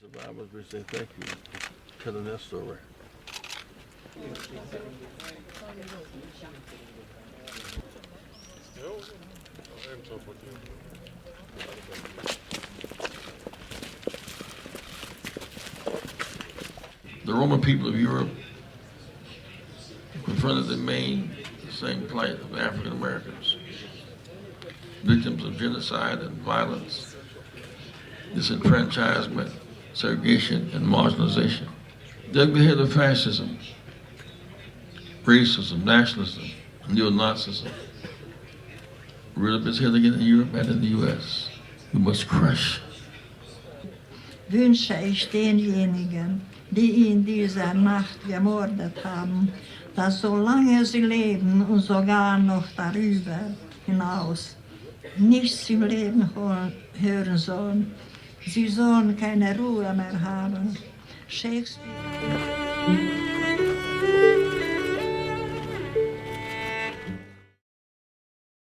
survivors, we say thank you for telling their story. The Roman people of Europe confronted the same plight of African Americans, victims of genocide and violence, disenfranchisement, segregation, and marginalization. Dug the head of fascism, racism, nationalism, neo-Nazism. Reared up his head again in Europe and in the US. We must crush. Wünsche ich denjenigen, die in dieser Nacht gemordet haben, dass solange sie leben und sogar noch darüber hinaus nichts im Leben hören sollen, sie sollen keine Ruhe mehr haben. Shakespeare.